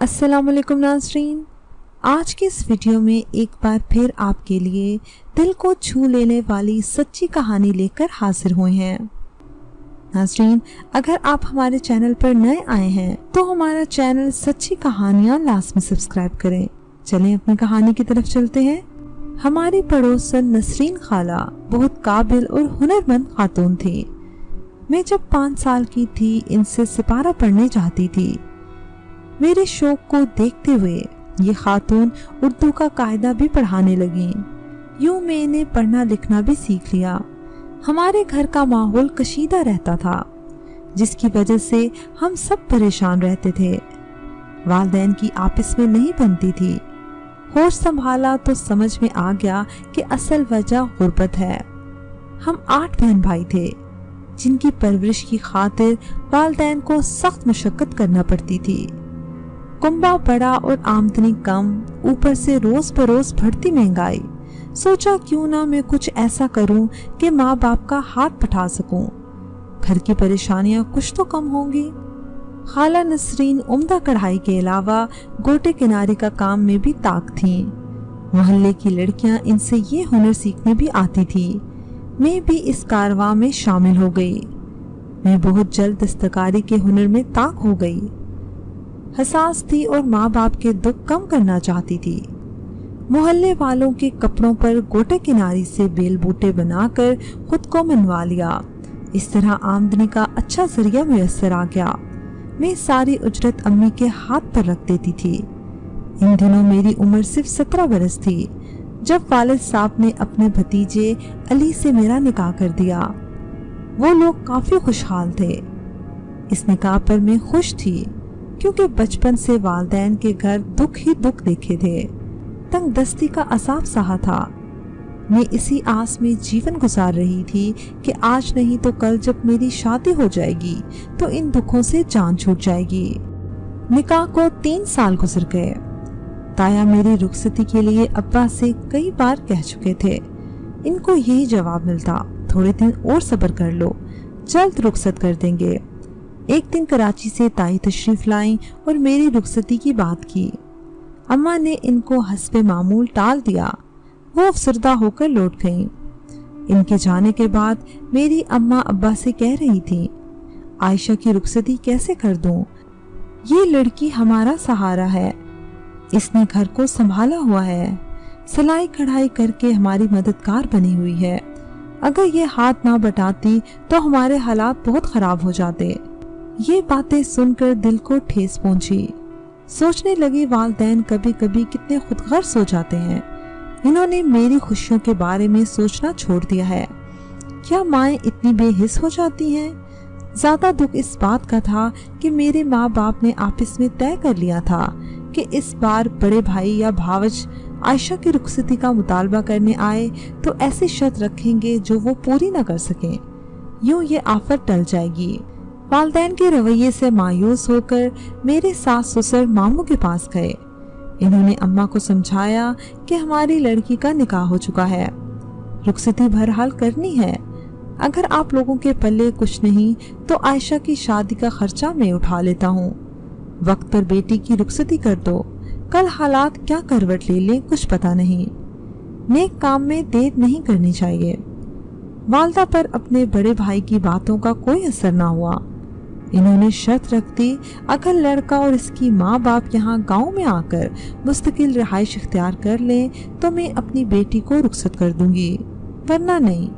अस्सलाम वालेकुम नाज़रीन, आज के इस वीडियो में एक बार फिर आपके लिए दिल को छू लेने वाली सच्ची कहानी लेकर हाजिर हुए हैं। नाज़रीन, अगर आप हमारे चैनल पर नए आए हैं तो हमारा चैनल सच्ची कहानियाँ लाजमी सब्सक्राइब करें। चलें अपनी कहानी की तरफ चलते हैं। हमारी पड़ोसन नसरीन खाला बहुत काबिल और हुनरमंद खातून थी। मैं जब 5 साल की थी इनसे सिपारा पढ़ने जाती थी। मेरे शौक को देखते हुए ये खातून उर्दू का कायदा भी पढ़ाने लगी। यूं मैंने पढ़ना लिखना भी सीख लिया। हमारे घर का माहौल कशीदा रहता था, जिसकी वजह से हम सब परेशान रहते थे। वालिदैन की आपस में नहीं बनती थी। होश संभाला तो समझ में आ गया कि असल वजह गुर्बत है। हम 8 बहन भाई थे, जिनकी परवरिश की खातिर वालिदैन को सख्त मशक्कत करना पड़ती थी। कुंबा बड़ा और आमदनी कम, ऊपर से रोज बरोज बढ़ती महंगाई। सोचा क्यों ना मैं कुछ ऐसा करूं कि माँ बाप का हाथ पटा सकूं। घर की परेशानियां कुछ तो कम होंगी। खाला नसरीन उम्दा कढ़ाई के अलावा गोटे किनारे का काम में भी ताक थीं। मोहल्ले की लड़कियां इनसे ये हुनर सीखने भी आती थी। मैं भी इस कारवां में शामिल हो गई। मैं बहुत जल्द दस्तकारी के हुनर में ताक हो गई। हसास थी और माँ बाप के दुख कम करना चाहती थी। मोहल्ले वालों के कपड़ों पर गोटे किनारी से बेल बूटे बनाकर खुद को मनवा लिया। इस तरह आमदनी का अच्छा जरिया मुयस्सर आ गया। मैं सारी उजरत अम्मी के हाथ पर रख देती थी। इन दिनों मेरी उम्र सिर्फ 17 बरस थी जब वालिद साहब ने अपने भतीजे अली से मेरा निकाह कर दिया। वो लोग काफी खुशहाल थे। इस निकाह पर मैं खुश थी, क्योंकि बचपन से वालिदैन के घर दुख ही दुख देखे थे। तंग दस्ती का असाब सहा था। मैं इसी आस में जीवन गुजार रही थी कि आज नहीं तो कल जब मेरी शादी हो जाएगी तो इन दुखों से जान छूट जाएगी। निकाह को 3 साल गुजर गए। ताया मेरी रुखसती के लिए अब्बा से कई बार कह चुके थे। इनको यही जवाब मिलता, थोड़े दिन और सब्र कर लो, जल्द रुखसत कर देंगे। एक दिन कराची से ताई तशरीफ लाई और मेरी रुखसती की बात की। अम्मा ने इनको हस्बे मामूल टाल दिया। वो अफसरदा होकर लौट गईं। इनके जाने के बाद मेरी अम्मा अब्बा से कह रही थी, आयशा की रुखसती कैसे कर दूं? ये लड़की हमारा सहारा है। इसने घर को संभाला हुआ है, सिलाई कढ़ाई करके हमारी मददगार बनी हुई है। अगर ये हाथ ना बटाती तो हमारे हालात बहुत खराब हो जाते। ये बातें सुनकर दिल को ठेस पहुंची। सोचने लगी वालिदैन कभी कभी कितने खुदगर्ज हो जाते हैं। इन्होंने मेरी खुशियों के बारे में सोचना छोड़ दिया है। क्या माएँ इतनी बेहिस हो जाती हैं? ज्यादा दुख इस बात का था कि मेरे माँ बाप ने आपस में तय कर लिया था कि इस बार बड़े भाई या भावज आयशा की रुखसती का मुतालबा करने आए तो ऐसी शर्त रखेंगे जो वो पूरी न कर सकें। यूं ये आफत टल जाएगी। वालिदैन के रवैये से मायूस होकर मेरे सास ससुर मामू के पास गए। इन्होंने अम्मा को समझाया कि हमारी लड़की का निकाह हो चुका है, रुखसती बहरहाल करनी है। अगर आप लोगों के पल्ले कुछ नहीं तो आयशा की शादी का खर्चा मैं उठा लेता हूँ। वक्त पर बेटी की रुखसती कर दो, कल हालात क्या करवट ले लें कुछ पता नहीं। नेक काम में देर नहीं करनी चाहिए। वालदा पर अपने बड़े भाई की बातों का कोई असर ना हुआ। इन्होंने शर्त रख दी, अगर लड़का और इसकी माँ बाप यहाँ गांव में आकर मुस्तकिल रिहाइश इख्तियार कर लें तो मैं अपनी बेटी को रुखसत कर दूंगी, वरना नहीं।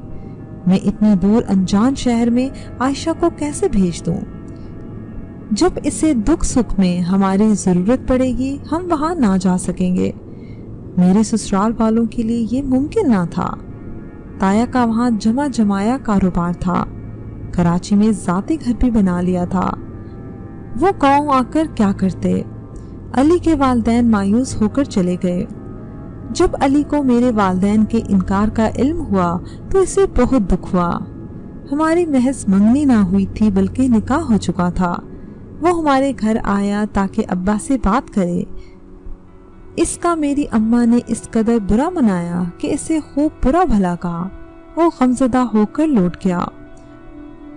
मैं इतनी दूर अनजान शहर में आयशा को कैसे भेज दूं? जब इसे दुख सुख में हमारी जरूरत पड़ेगी हम वहां ना जा सकेंगे। मेरे ससुराल वालों के लिए ये मुमकिन ना था। ताया का वहां जमा जमाया कारोबार था। कराची में जाती घर भी बना लिया था। वो गांव आकर क्या करते? अली के वालिदैन मायूस होकर चले गए। जब अली को मेरे वालिदैन के इनकार का इल्म हुआ तो इसे बहुत दुख हुआ। हमारी महज मंगनी ना हुई थी बल्कि निकाह हो चुका था। वो हमारे घर आया ताकि अब्बा से बात करे। इसका मेरी अम्मा ने इस कदर बुरा मनाया कि इसे खूब बुरा भला कहा। वो गमज़दा होकर लौट गया।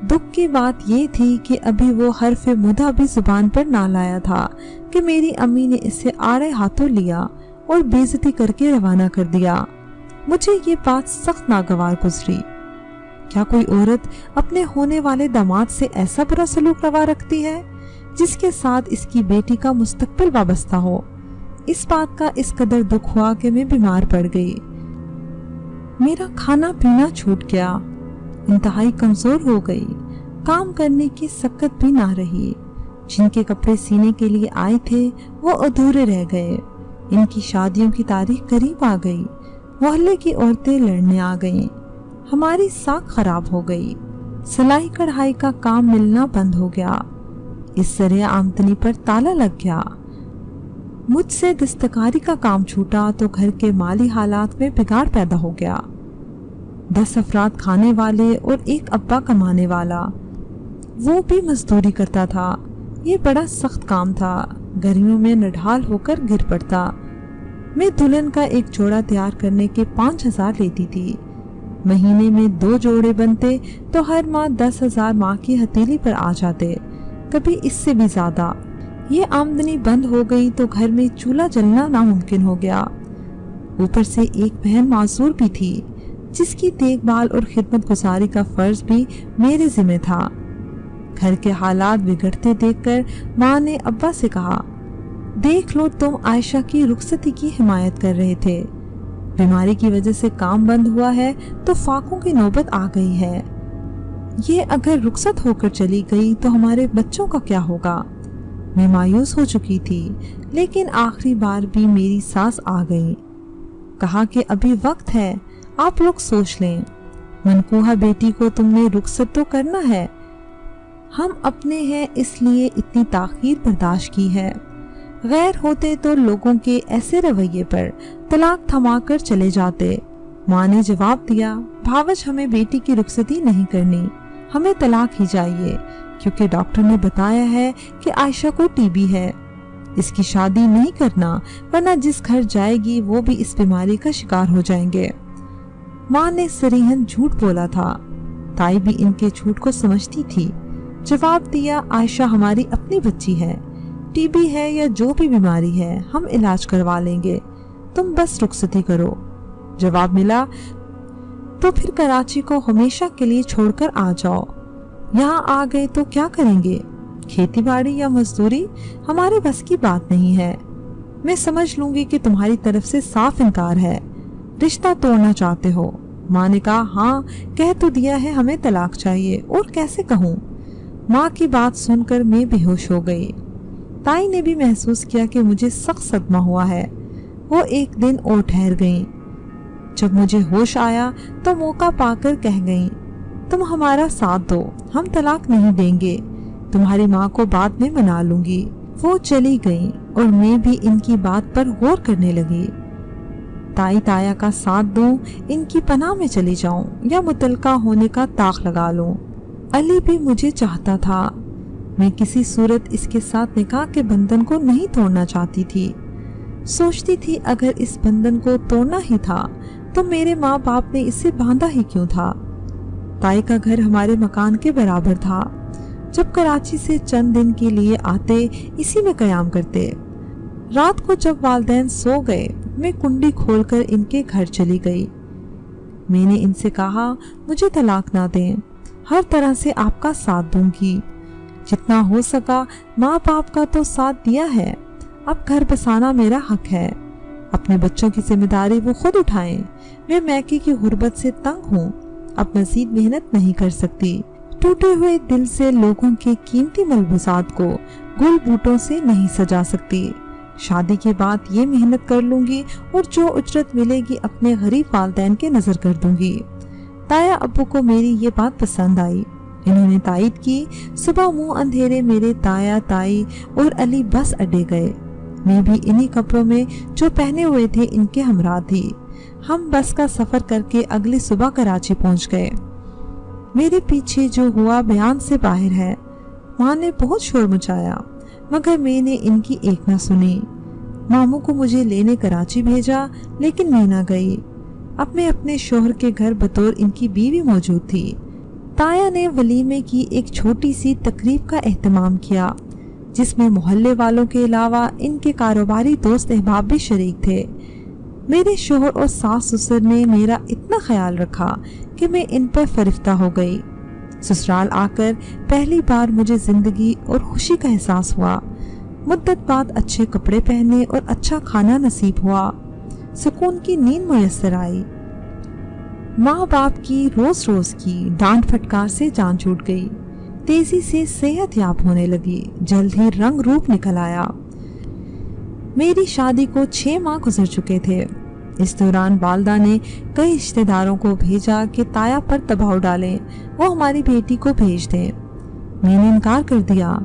दुख की बात ये थी कि अभी वो हर्फ मुदा भी जुबान पर ना लाया था कि मेरी अम्मी ने इसे आड़े हाथों लिया और बेइज्जती करके रवाना कर दिया। मुझे ये बात सख्त नागवार गुजरी। क्या कोई औरत अपने होने वाले दामाद से ऐसा बुरा सलूक रवा रखती है जिसके साथ इसकी बेटी का मुस्तकबिल वाबस्ता हो? इस बात का इस कदर दुख हुआ कि मैं बीमार पड़ गई। मेरा खाना पीना छूट गया, इंतहाई कमजोर हो गई, काम करने की सकत भी ना रही। जिनके कपड़े सीने के लिए आए थे वो अधूरे रह गए। इनकी शादियों की तारीख करीब आ गई। मोहल्ले की औरतें लड़ने आ गईं। हमारी साख खराब हो गई। सिलाई कढ़ाई का काम मिलना बंद हो गया। इस जरिए आमदनी पर ताला लग गया। मुझसे दस्तकारी का काम छूटा तो घर के माली हालात में बिगाड़ पैदा हो गया। 10 अफराद खाने वाले और एक अब्बा कमाने वाला, वो भी मजदूरी करता था। ये बड़ा सख्त काम था। गर्मियों में नढाल होकर गिर पड़ता। मैं दुल्हन का एक जोड़ा तैयार करने के 5,000 लेती थी। महीने में 2 जोड़े बनते तो हर माह 10,000 माह की हथेली पर आ जाते, कभी इससे भी ज्यादा। ये आमदनी बंद हो गई तो घर में चूल्हा जलना नामुमकिन हो गया। ऊपर से एक बहन मासूर भी थी जिसकी देखभाल और खिदमत गुजारी का फर्ज भी मेरे जिम्मे था। घर के हालात बिगड़ते देखकर माँ ने अब्बा से कहा, देख लो, तुम आयशा की रुखसती की हिमायत कर रहे थे। बीमारी की वजह से काम बंद हुआ है तो फाकों की नौबत आ गई है। ये अगर रुखसत होकर चली गई तो हमारे बच्चों का क्या होगा? मैं मायूस हो चुकी थी, लेकिन आखिरी बार भी मेरी सास आ गई। कहा कि अभी वक्त है, आप लोग सोच लें। मनकूहा बेटी को तुमने रुखसत तो करना है। हम अपने हैं इसलिए इतनी ताखीर बर्दाश्त की है। गैर होते तो लोगों के ऐसे रवैये पर तलाक थमाकर चले जाते। माँ ने जवाब दिया, भावज हमें बेटी की रुखसती नहीं करनी, हमें तलाक ही चाहिए, क्योंकि डॉक्टर ने बताया है कि आयशा को टीबी है। इसकी शादी नहीं करना, वरना जिस घर जाएगी वो भी इस बीमारी का शिकार हो जाएंगे। माँ ने सरीहन झूठ बोला था। ताई भी इनके झूठ को समझती थी। जवाब दिया, आयशा हमारी अपनी बच्ची है। टीबी है या जो भी बीमारी है, हम इलाज करवा लेंगे, तुम बस रुखसती करो। जवाब मिला, तो फिर कराची को हमेशा के लिए छोड़कर आ जाओ। यहाँ आ गए तो क्या करेंगे? खेती बाड़ी या मजदूरी हमारे बस की बात नहीं है। मैं समझ लूंगी कि तुम्हारी तरफ से साफ इनकार है, रिश्ता तोड़ना चाहते हो। माँ ने कहा, हाँ कह तो दिया है हमें तलाक चाहिए, और कैसे कहूँ? माँ की बात सुनकर मैं बेहोश हो गई। ताई ने भी महसूस किया कि मुझे सख्त सदमा हुआ है। वो एक दिन और ठहर गईं। जब मुझे होश आया तो मौका पाकर कह गईं, तुम हमारा साथ दो, हम तलाक नहीं देंगे, तुम्हारी माँ को बाद में मना लूंगी। वो चली गईं और मैं भी इनकी बात पर गौर करने लगी। ताई ताया का साथ दूं, इनकी पनाह में चली जाऊं या मुतलका होने का ताक लगा लूं। अली भी मुझे चाहता था। मैं किसी सूरत इसके साथ निकाह के बंधन को नहीं तोड़ना चाहती थी। सोचती थी अगर इस बंधन को तोड़ना ही था तो मेरे माँ बाप ने इसे बांधा ही क्यों था। ताई का घर हमारे मकान के बराबर था। जब कराची से चंद दिन के लिए आते इसी में कयाम करते। रात को जब वालिदैन सो गए, मैं कुंडी खोलकर इनके घर चली गई। मैंने इनसे कहा, मुझे तलाक ना दें, हर तरह से आपका साथ दूंगी। जितना हो सका माँ बाप का तो साथ दिया है, अब घर बसाना मेरा हक है। अपने बच्चों की जिम्मेदारी वो खुद उठाएं। मैं मैके की गुर्बत से तंग हूँ, अब मजीद मेहनत नहीं कर सकती। टूटे हुए दिल से लोगों के कीमती मलबूसात को गुल बूटों से नहीं सजा सकती। शादी के बाद ये मेहनत कर लूंगी और जो उजरत मिलेगी अपने गरीब वालिदैन के नजर कर दूंगी। ताया अब्बू को मेरी ये बात पसंद आई। इन्होंने तायद की। सुबह मुंह अंधेरे मेरे ताया ताई और अली बस अड्डे गए। मैं भी इन्हीं कपड़ों में जो पहने हुए थे इनके हमरा थी। हम बस का सफर करके अगली सुबह कराची पहुंच गए। मेरे पीछे जो हुआ बयान से बाहर है। माँ ने बहुत शोर मचाया, मगर मैंने इनकी एक न सुनी। मामू को मुझे लेने कराची भेजा, लेकिन मैं न गई। अब मैं अपने शोहर के घर बतौर इनकी बीवी मौजूद थी। ताया ने वलीमे की एक छोटी सी तकरीब का एहतमाम किया, जिसमें मोहल्ले वालों के अलावा इनके कारोबारी दोस्त अहबाब भी शरीक थे। मेरे शोहर और सास ससुर ने मेरा इतना ख्याल रखा कि मैं इन पर फरिफ्ता हो गई। ससुराल आकर पहली बार मुझे जिंदगी और खुशी का एहसास हुआ। मुद्दत बाद अच्छे कपड़े पहने और अच्छा खाना नसीब हुआ। सुकून की नींद मुयस्सर आई। माँ बाप की रोज रोज की डांट फटकार से जान छूट गई। तेजी से सेहत याब होने लगी। जल्द ही रंग रूप निकल आया। मेरी शादी को 6 माह गुजर चुके थे। इस दौरान वालदा ने कई रिश्तेदारों को भेजा कि ताया पर दबाव डालें, वो हमारी बेटी को भेज दें। मैंने इनकार कर दिया।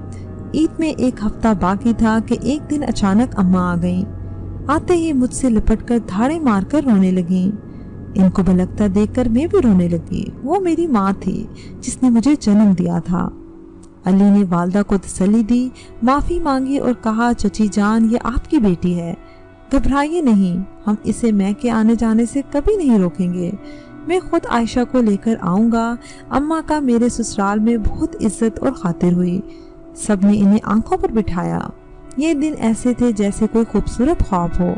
ईद में 1 हफ्ता बाकी था कि एक दिन अचानक अम्मा आ गईं। आते ही मुझसे लिपटकर धाड़े मारकर रोने लगीं। इनको बलकता देखकर मैं भी रोने लगी। वो मेरी माँ थी जिसने मुझे जन्म दिया था। अली ने वालदा को तसल्ली दी, माफ़ी मांगी और कहा, चची जान, ये आपकी बेटी है, घबराइए नहीं, हम इसे मैके आने जाने से कभी नहीं रोकेंगे। मैं खुद आयशा को लेकर आऊँगा। अम्मा का मेरे ससुराल में बहुत इज्जत और खातिर हुई। सब ने इन्हें आंखों पर बिठाया। ये दिन ऐसे थे जैसे कोई खूबसूरत ख्वाब हो।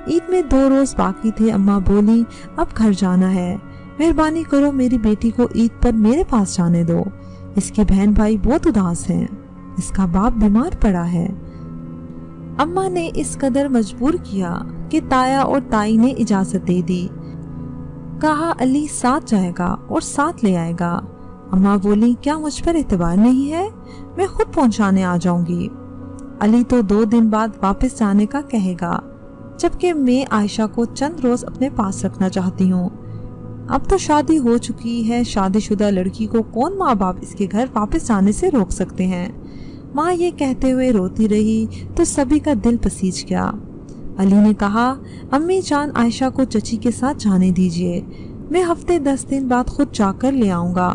ईद में 2 रोज बाकी थे। अम्मा बोली, अब घर जाना है, मेहरबानी करो मेरी बेटी को ईद पर मेरे पास जाने दो। इसके बहन भाई बहुत उदास हैं, इसका बाप बीमार पड़ा है। अम्मा ने इस कदर मजबूर किया कि ताया और ताई ने इजाजत दे दी। कहा अली साथ जाएगा और साथ ले आएगा। अम्मा बोली, क्या मुझ पर एतबार नहीं है? मैं खुद पहुंचाने आ जाऊंगी। अली तो 2 दिन बाद वापस जाने का कहेगा, जबकि मैं आयशा को चंद रोज अपने पास रखना चाहती हूँ। अब तो शादी हो चुकी है। शादीशुदा लड़की को कौन माँ बाप इसके घर वापस जाने से रोक सकते हैं? माँ ये कहते हुए रोती रही तो सभी का दिल पसीज गया। अली ने कहा, अम्मी जान, आयशा को चची के साथ जाने दीजिए, मैं हफ्ते 10 दिन बाद खुद जाकर ले आऊँगा।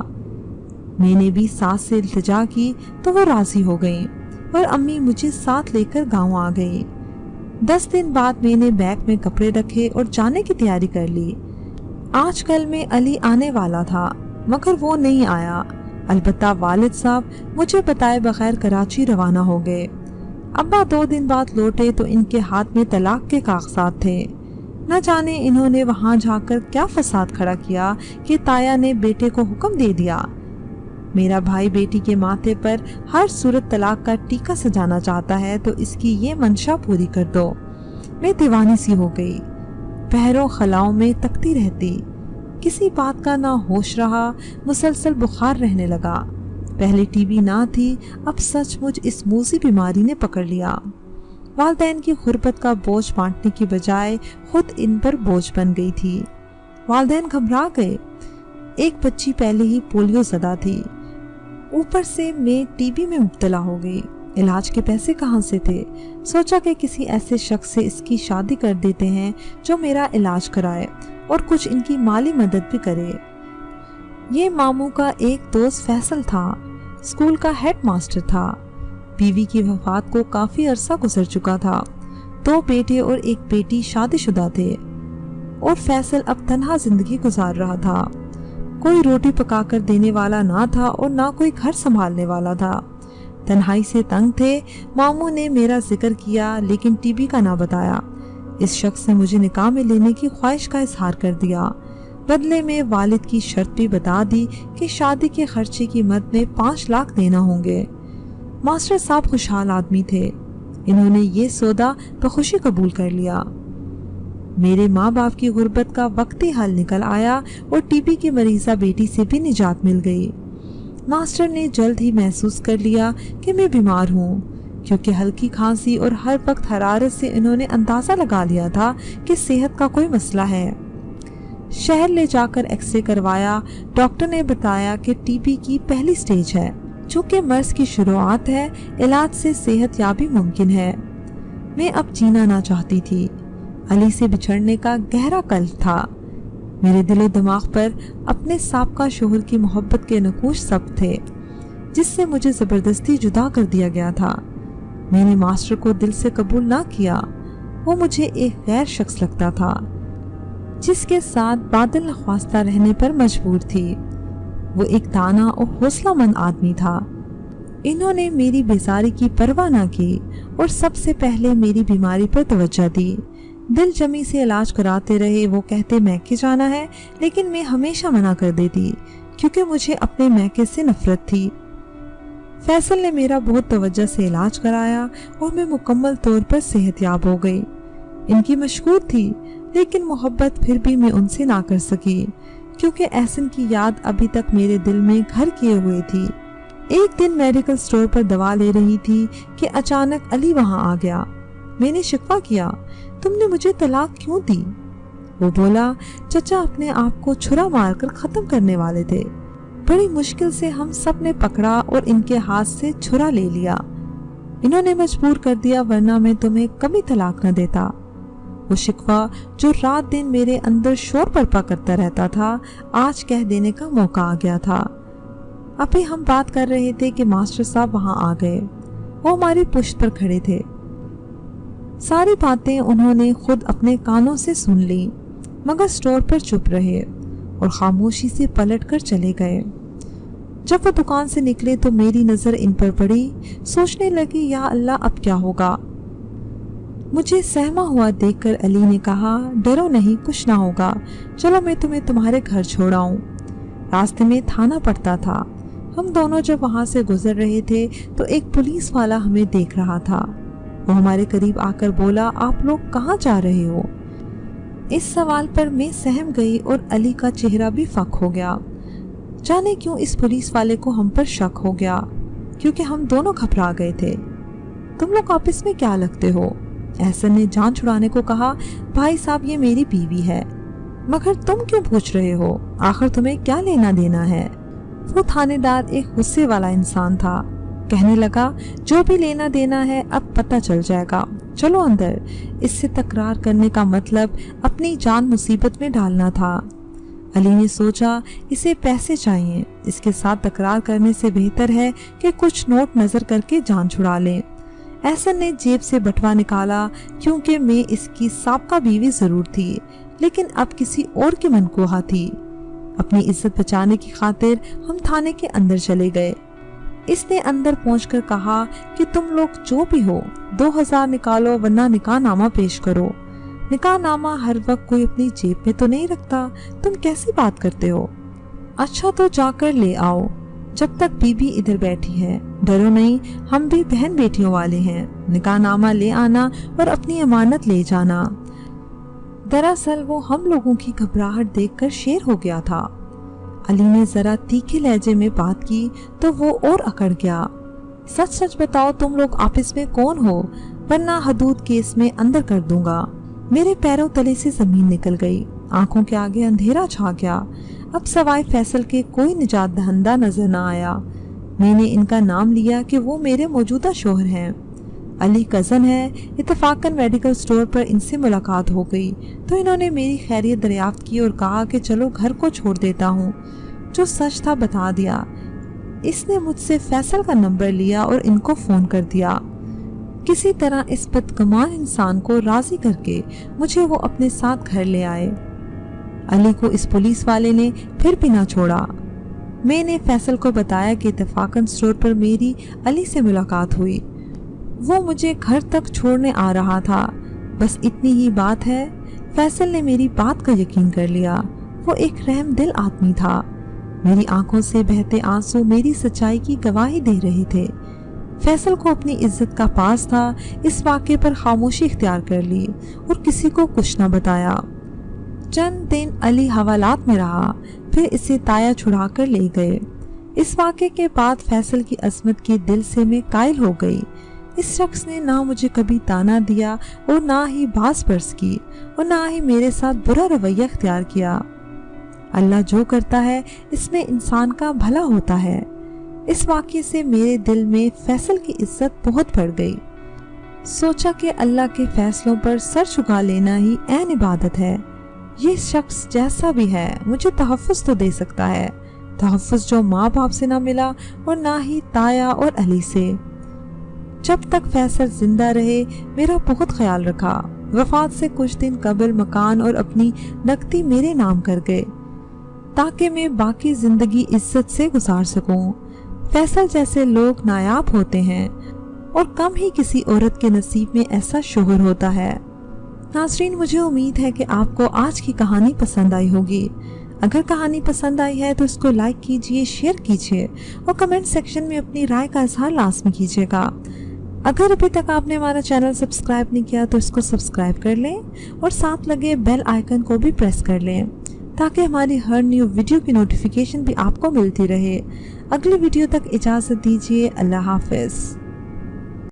मैंने भी सास से इल्तिजा की तो वो राजी हो गई और अम्मी मुझे साथ लेकर गाँव आ गई। 10 दिन बाद मैंने बैग में कपड़े रखे और जाने की तैयारी कर ली। आजकल में अली आने वाला था मगर वो नहीं आया। अलबत्ता वालिद साहब मुझे बताए बगैर कराची रवाना हो गए। अब्बा 2 दिन बाद लौटे तो इनके हाथ में तलाक के कागजात थे। न जाने इन्होंने वहां जाकर क्या फसाद खड़ा किया कि ताया ने बेटे को हुक्म दे दिया। मेरा भाई बेटी के माथे पर हर सूरत तलाक का टीका सजाना चाहता है तो इसकी ये मंशा पूरी कर दो। मैं दीवानी सी हो गई। पहरों खलाओं में तकती रहती। किसी बात का ना होश रहा। मुसलसल बुखार रहने लगा। पहले टीबी ना थी, अब सचमुच इस मूसी बीमारी ने पकड़ लिया। वालदैन की गुर्बत का बोझ बांटने की बजाय खुद इन पर बोझ बन गई थी। वालदैन घबरा गए। एक बच्ची पहले ही पोलियो ज़दा थी, ऊपर से मैं टीबी में मुब्तला हो गई। इलाज के पैसे कहाँ से थे? सोचा कि किसी ऐसे शख्स से इसकी शादी कर देते हैं जो मेरा इलाज कराए और कुछ इनकी माली मदद भी करे। ये मामू का एक दोस्त फैसल था, स्कूल का हेड मास्टर था। बीवी की वफात को काफी अरसा गुजर चुका था। 2 बेटे और 1 बेटी शादीशुदा थे और फैसल अब तन्हा जिंदगी गुजार रहा था। कोई रोटी पकाकर देने वाला ना था और ना कोई घर संभालने वाला था। तन्हाई से तंग थे। मामू ने मेरा जिक्र किया लेकिन टीबी का ना बताया। इस शख्स ने मुझे निकाह में लेने की ख्वाहिश का इजहार कर दिया। बदले में वालिद की शर्त भी बता दी कि शादी के खर्चे की मद में 5 लाख देना होंगे। मास्टर साहब खुशहाल आदमी थे। इन्होंने ये सौदा बखुशी कबूल कर लिया। मेरे माँ बाप की गुर्बत का वक्ती हल निकल आया और टीबी की मरीजा बेटी से भी निजात मिल गई। मास्टर ने जल्द ही महसूस कर लिया कि मैं बीमार हूँ, क्योंकि हल्की खांसी और हर वक्त हरारत से इन्होंने अंदाज़ा लगा लिया था कि सेहत का कोई मसला है। शहर ले जाकर एक्सरे करवाया। डॉक्टर ने बताया कि टीबी की पहली स्टेज है। चूँकि मर्ज की शुरुआत है, इलाज से सेहत याबी मुमकिन है। मैं अब जीना ना चाहती थी। अली से बिछड़ने का गहरा कल्ब था। मेरे दिलो दिमाग पर अपने साबका शोहर की मोहब्बत के नकूश सब थे, जिससे मुझे जबरदस्ती जुदा कर दिया गया था। मैंने मास्टर को दिल से कबूल ना किया। वो मुझे एक गैर शख्स लगता था, जिसके साथ बादल ख्वास्ता रहने पर मजबूर थी। वो एक दाना और हौसला मंद आदमी था। इन्होंने मेरी बेजारी की परवाह न की और सबसे पहले मेरी बीमारी पर तवज्जो दी। दिल जमी से इलाज कराते रहे। वो कहते मैके जाना है, लेकिन मैं हमेशा मना कर देती क्योंकि मुझे अपने मैके से नफरत थी। फैसल ने मेरा बहुत तवज्जो से इलाज कराया और मैं मुकम्मल तौर पर सेहतयाब हो गई। इनकी मशहूर थी, लेकिन मोहब्बत फिर भी मैं उनसे ना कर सकी क्योंकि एहसन की याद अभी तक मेरे दिल में घर किए हुए थी। एक दिन मेडिकल स्टोर पर दवा ले रही थी कि अचानक अली वहां आ गया। मैंने शिकवा किया, तुमने मुझे तलाक क्यों दी? वो बोला, चचा अपने आप को छुरा मारकर खत्म करने वाले थे। बड़ी मुश्किल से हम सब ने पकड़ा और इनके हाथ से छुरा ले लिया। इन्होंने मजबूर कर दिया, वरना मैं तुम्हें कभी तलाक न देता। वो शिकवा जो रात दिन मेरे अंदर शोर बर्पा करता रहता था, आज कह देने का मौका आ गया था। अभी हम बात कर रहे थे कि मास्टर साहब वहां आ गए। वो हमारी पुश्त पर खड़े थे। सारी बातें उन्होंने खुद अपने कानों से सुन ली, मगर स्टोर पर चुप रहे और खामोशी से पलट कर चले गए। जब वो दुकान से निकले तो मेरी नजर इन पर पड़ी। सोचने लगी, या अल्लाह अब क्या होगा। मुझे सहमा हुआ देखकर अली ने कहा, डरो नहीं, कुछ ना होगा, चलो मैं तुम्हें तुम्हारे घर छोड़ाऊं। रास्ते में थाना पड़ता था। हम दोनों जब वहां से गुजर रहे थे तो एक पुलिस वाला हमें देख रहा था। वो हमारे करीब आकर बोला, आप लोग कहाँ जा रहे हो? इस सवाल पर मैं सहम गई और अली का चेहरा भी फक हो गया। जाने क्यों इस पुलिस वाले को हम पर शक हो गया, क्योंकि हम दोनों घबरा गए थे। तुम लोग आपस में क्या लगते हो? एहसन ने जान छुड़ाने को कहा, भाई साहब ये मेरी बीवी है। मगर तुम क्यों पूछ रहे हो? आखिर तुम्हें क्या लेना देना है? वो थानेदार एक गुस्से वाला इंसान था। कहने लगा, जो भी लेना देना है अब पता चल जाएगा, चलो अंदर। इससे तकरार करने का मतलब अपनी जान मुसीबत में डालना था। अली ने सोचा, इसे पैसे चाहिए, इसके साथ तकरार करने से बेहतर है कि कुछ नोट नजर करके जान छुड़ा लें। एहसन ने जेब से बटवा निकाला, क्योंकि मैं इसकी साबका बीवी जरूर थी, लेकिन अब किसी और की मनकोहा थी। अपनी इज्जत बचाने की खातिर हम थाने के अंदर चले गए। इसने अंदर पहुंचकर कहा कि तुम लोग जो भी हो 2000 निकालो, वरना निकाह नामा पेश करो। निकाह नामा हर वक्त कोई अपनी जेब में तो नहीं रखता, तुम कैसी बात करते हो? अच्छा तो जाकर ले आओ, जब तक बीबी इधर बैठी है। डरो नहीं, हम भी बहन बेटियों वाले हैं। निकाह नामा ले आना और अपनी अमानत ले जाना। दरअसल वो हम लोगों की घबराहट देखकर शेर हो गया था। अली ने जरा तीखे लहजे में बात की तो वो और अकड़ गया। सच सच बताओ, तुम लोग आपस में कौन हो, वरना हदूद केस में अंदर कर दूंगा। मेरे पैरों तले से जमीन निकल गई, आंखों के आगे अंधेरा छा गया। अब सवाए फैसल के कोई निजात दहंदा नजर न आया। मैंने इनका नाम लिया कि वो मेरे मौजूदा शोहर हैं। अली कज़न है। इत्तेफाकन मेडिकल स्टोर पर इनसे मुलाकात हो गई तो इन्होंने मेरी खैरियत दरियाफ्त की और कहा कि चलो घर को छोड़ देता हूँ। जो सच था बता दिया। इसने मुझसे फैसल का नंबर लिया और इनको फोन कर दिया। किसी तरह इस बदगुमान इंसान को राजी करके मुझे वो अपने साथ घर ले आए। अली को इस पुलिस वाले ने फिर भी ना छोड़ा। मैंने फैसल को बताया कि इत्तेफाकन स्टोर पर मेरी अली से मुलाकात हुई। वो मुझे घर तक छोड़ने आ रहा था। बस इतनी ही बात है। फैसल ने मेरी बात का यकीन कर लिया। वो एक रहमदिल आदमी था। मेरी आंखों से बहते आंसू मेरी सच्चाई की गवाही दे रहे थे। फैसल को अपनी इज्जत का पास था। इस वाक़े पर खामोशी इख्तियार कर ली और किसी को कुछ न बताया। चंद दिन अली हवालात में रहा, फिर इसे ताया छुड़ा कर ले गए। इस वाक़े के बाद फैसल की अजमत की दिल से मैं कायल हो गई। इस शख्स ने ना मुझे कभी ताना दिया और ना ही बास बरस की और ना ही मेरे साथ बुरा रवैया इख्तियार किया। अल्लाह जो करता है इसमें इंसान का भला होता है। इस वाक़े से मेरे दिल में फैसल की इज्जत बहुत बढ़ गई। सोचा कि अल्लाह के फैसलों पर सर झुका लेना ही ऐन इबादत है। ये शख्स जैसा भी है मुझे तहफ़्फ़ुज़ तो दे सकता है, तहफ़्फ़ुज़ जो माँ बाप से ना मिला और ना ही ताया और अली से। जब तक फैसल जिंदा रहे मेरा बहुत ख्याल रखा। वफात से कुछ दिन कबल मकान और अपनी नकदी मेरे नाम कर गए। ताकि मैं बाकी ज़िंदगी इज्जत से गुजार सकूं। फैसल जैसे लोग नायाब होते हैं और कम ही किसी औरत के नसीब में ऐसा शोहर होता है। नाज़रीन, मुझे उम्मीद है कि आपको आज की कहानी पसंद आई होगी। अगर कहानी पसंद आई है तो इसको लाइक कीजिए, शेयर कीजिए और कमेंट सेक्शन में अपनी राय का इजहार लाजमी कीजिएगा। अगर अभी तक आपने हमारा चैनल सब्सक्राइब नहीं किया तो इसको सब्सक्राइब कर लें और साथ लगे बेल आइकन को भी प्रेस कर लें ताकि हमारी हर न्यू वीडियो की नोटिफिकेशन भी आपको मिलती रहे। अगली वीडियो तक इजाज़त दीजिए। अल्लाह हाफ़िज़।